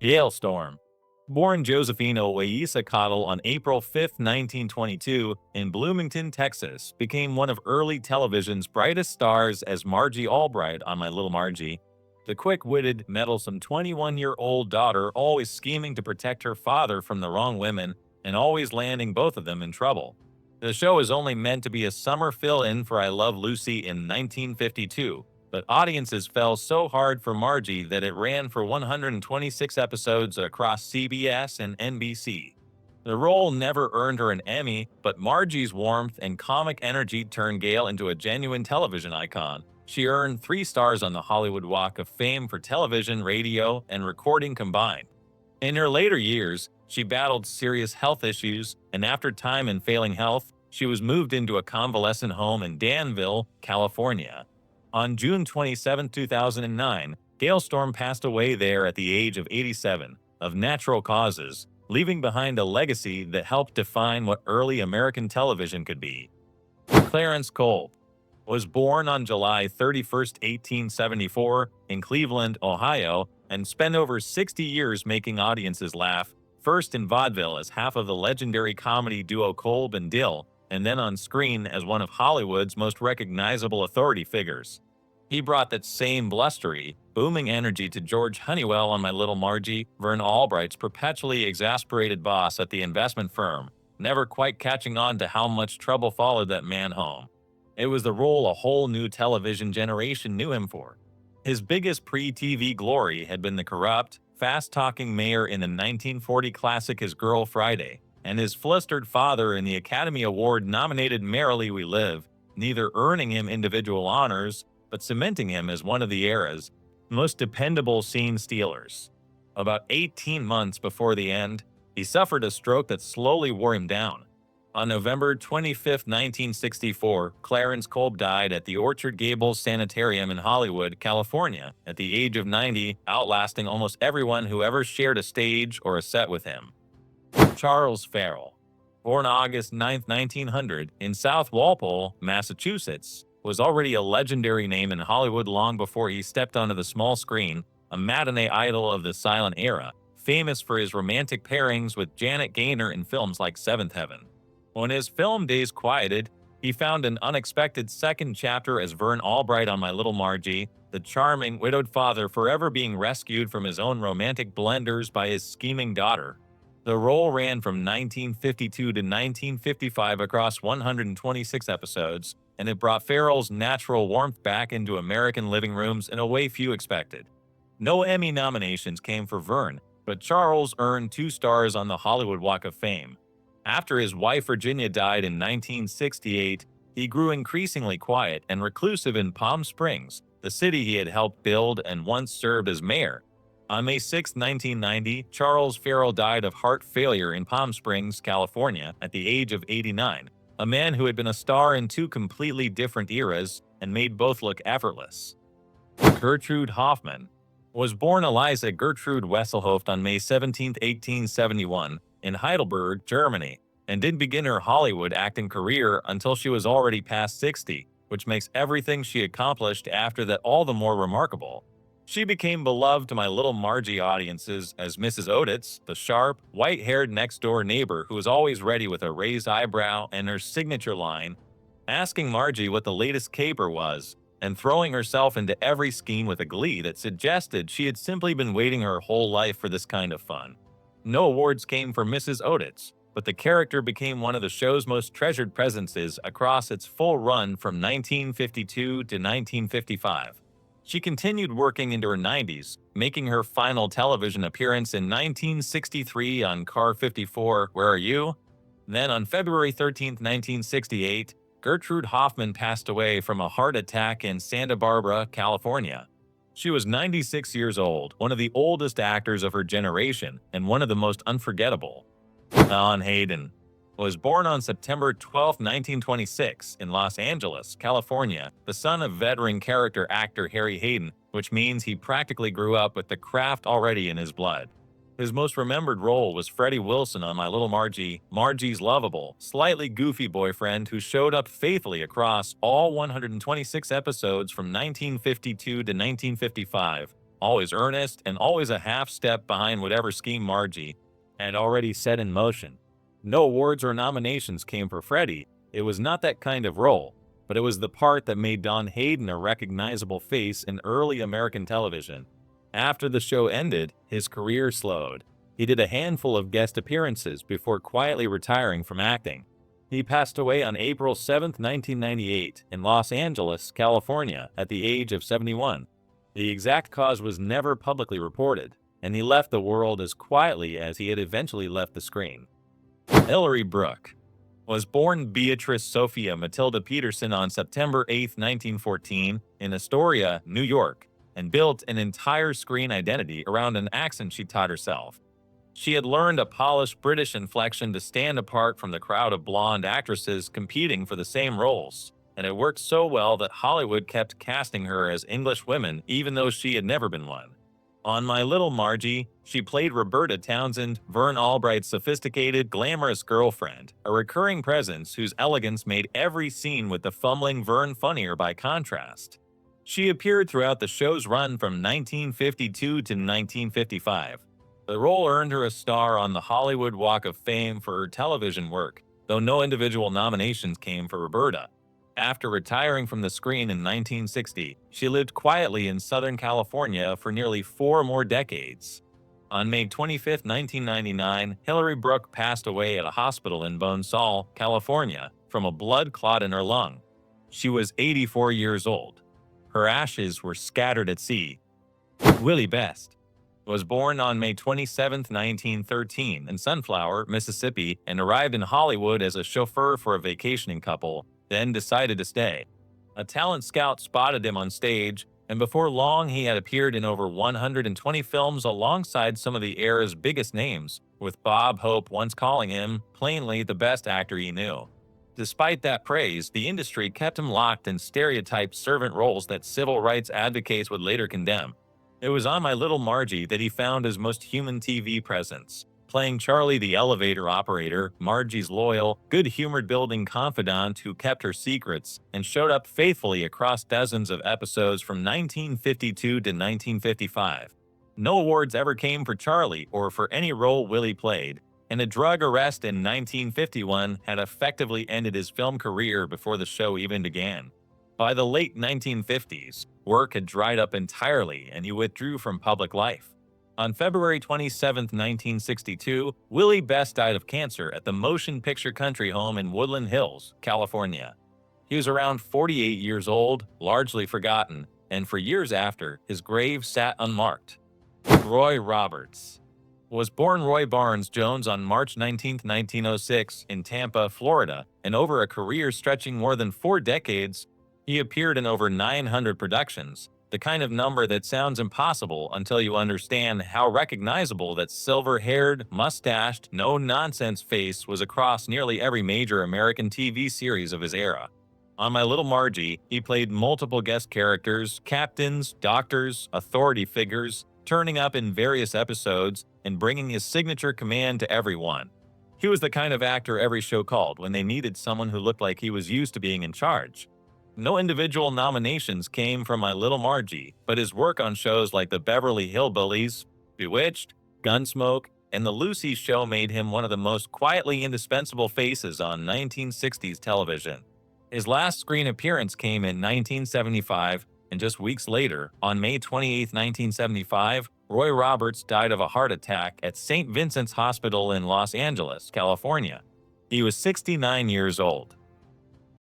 Gale Storm. Born Josephine Owaisa Cottle on April 5, 1922, in Bloomington, Texas, became one of early television's brightest stars as Margie Albright on My Little Margie. The quick-witted, meddlesome 21-year-old daughter always scheming to protect her father from the wrong women and always landing both of them in trouble. The show is only meant to be a summer fill-in for I Love Lucy in 1952, but audiences fell so hard for Margie that it ran for 126 episodes across CBS and NBC. The role never earned her an Emmy, but Margie's warmth and comic energy turned Gale into a genuine television icon. She earned 3 stars on the Hollywood Walk of Fame for television, radio, and recording combined. In her later years, she battled serious health issues, and after time in failing health, she was moved into a convalescent home in Danville, California. On June 27, 2009, Gale Storm passed away there at the age of 87, of natural causes, leaving behind a legacy that helped define what early American television could be. Clarence Kolb was born on July 31, 1874, in Cleveland, Ohio, and spent over 60 years making audiences laugh, first in vaudeville as half of the legendary comedy duo Kolb and Dill, and then on screen as one of Hollywood's most recognizable authority figures. He brought that same blustery, booming energy to George Honeywell on My Little Margie, Vern Albright's perpetually exasperated boss at the investment firm, never quite catching on to how much trouble followed that man home. It was the role a whole new television generation knew him for. His biggest pre-TV glory had been the corrupt, fast-talking mayor in the 1940 classic His Girl Friday, and his flustered father in the Academy Award-nominated Merrily We Live, neither earning him individual honors, but cementing him as one of the era's most dependable scene stealers. About 18 months before the end, he suffered a stroke that slowly wore him down. On November 25, 1964, Clarence Kolb died at the Orchard Gables Sanitarium in Hollywood, California, at the age of 90, outlasting almost everyone who ever shared a stage or a set with him. Charles Farrell, born August 9, 1900, in South Walpole, Massachusetts, was already a legendary name in Hollywood long before he stepped onto the small screen, a matinee idol of the silent era, famous for his romantic pairings with Janet Gaynor in films like Seventh Heaven. When his film days quieted, he found an unexpected second chapter as Vern Albright on My Little Margie, the charming, widowed father forever being rescued from his own romantic blunders by his scheming daughter. The role ran from 1952 to 1955 across 126 episodes, and it brought Farrell's natural warmth back into American living rooms in a way few expected. No Emmy nominations came for Vern, but Charles earned 2 stars on the Hollywood Walk of Fame. After his wife Virginia died in 1968, he grew increasingly quiet and reclusive in Palm Springs, the city he had helped build and once served as mayor. On May 6, 1990, Charles Farrell died of heart failure in Palm Springs, California, at the age of 89, a man who had been a star in 2 completely different eras and made both look effortless. Gertrude Hoffman was born Eliza Gertrude Wesselhoft on May 17, 1871, in Heidelberg, Germany, and didn't begin her Hollywood acting career until she was already past 60, which makes everything she accomplished after that all the more remarkable. She became beloved to My Little Margie audiences as Mrs. Otis, the sharp, white-haired next-door neighbor who was always ready with a raised eyebrow and her signature line, asking Margie what the latest caper was, and throwing herself into every scheme with a glee that suggested she had simply been waiting her whole life for this kind of fun. No awards came for Mrs. Otis, but the character became one of the show's most treasured presences across its full run from 1952 to 1955. She continued working into her 90s, making her final television appearance in 1963 on Car 54, Where Are You? Then on February 13, 1968, Gertrude Hoffman passed away from a heart attack in Santa Barbara, California. She was 96 years old, one of the oldest actors of her generation, and one of the most unforgettable. Alan Hayden was born on September 12, 1926, in Los Angeles, California, the son of veteran character actor Harry Hayden, which means he practically grew up with the craft already in his blood. His most remembered role was Freddie Wilson on My Little Margie, Margie's lovable, slightly goofy boyfriend who showed up faithfully across all 126 episodes from 1952 to 1955, always earnest, and always a half step behind whatever scheme Margie had already set in motion. No awards or nominations came for Freddie. It was not that kind of role, but it was the part that made Don Hayden a recognizable face in early American television. After the show ended, his career slowed. He did a handful of guest appearances before quietly retiring from acting. He passed away on April 7, 1998, in Los Angeles, California, at the age of 71. The exact cause was never publicly reported, and he left the world as quietly as he had eventually left the screen. Hilary Brooke was born Beatrice Sophia Matilda Peterson on September 8, 1914, in Astoria, New York, and built an entire screen identity around an accent she taught herself. She had learned a polished British inflection to stand apart from the crowd of blonde actresses competing for the same roles, and it worked so well that Hollywood kept casting her as English women even though she had never been one. On My Little Margie, she played Roberta Townsend, Vern Albright's sophisticated, glamorous girlfriend, a recurring presence whose elegance made every scene with the fumbling Vern funnier by contrast. She appeared throughout the show's run from 1952 to 1955. The role earned her a star on the Hollywood Walk of Fame for her television work, though no individual nominations came for Roberta. After retiring from the screen in 1960, she lived quietly in Southern California for nearly 4 more decades. On May 25, 1999, Hilary Brooke passed away at a hospital in Bonsall, California, from a blood clot in her lung. She was 84 years old. Her ashes were scattered at sea. Willie Best was born on May 27, 1913, in Sunflower, Mississippi, and arrived in Hollywood as a chauffeur for a vacationing couple, then decided to stay. A talent scout spotted him on stage, and before long he had appeared in over 120 films alongside some of the era's biggest names, with Bob Hope once calling him, plainly, the best actor he knew. Despite that praise, the industry kept him locked in stereotyped servant roles that civil rights advocates would later condemn. It was on My Little Margie that he found his most human TV presence, playing Charlie the elevator operator, Margie's loyal, good-humored building confidant who kept her secrets and showed up faithfully across dozens of episodes from 1952 to 1955. No awards ever came for Charlie or for any role Willie played, and a drug arrest in 1951 had effectively ended his film career before the show even began. By the late 1950s, work had dried up entirely and he withdrew from public life. On February 27, 1962, Willie Best died of cancer at the Motion Picture Country home in Woodland Hills, California. He was around 48 years old, largely forgotten, and for years after, his grave sat unmarked. Roy Roberts was born Roy Barnes Jones on March 19, 1906, in Tampa, Florida, and over a career stretching more than 4 decades, he appeared in over 900 productions, the kind of number that sounds impossible until you understand how recognizable that silver-haired, mustached, no-nonsense face was across nearly every major American TV series of his era. On My Little Margie, he played multiple guest characters, captains, doctors, authority figures, turning up in various episodes and bringing his signature command to everyone. He was the kind of actor every show called when they needed someone who looked like he was used to being in charge. No individual nominations came from My Little Margie, but his work on shows like The Beverly Hillbillies, Bewitched, Gunsmoke, and The Lucy Show made him one of the most quietly indispensable faces on 1960s television. His last screen appearance came in 1975, and just weeks later, on May 28, 1975, Roy Roberts died of a heart attack at St. Vincent's Hospital in Los Angeles, California. He was 69 years old.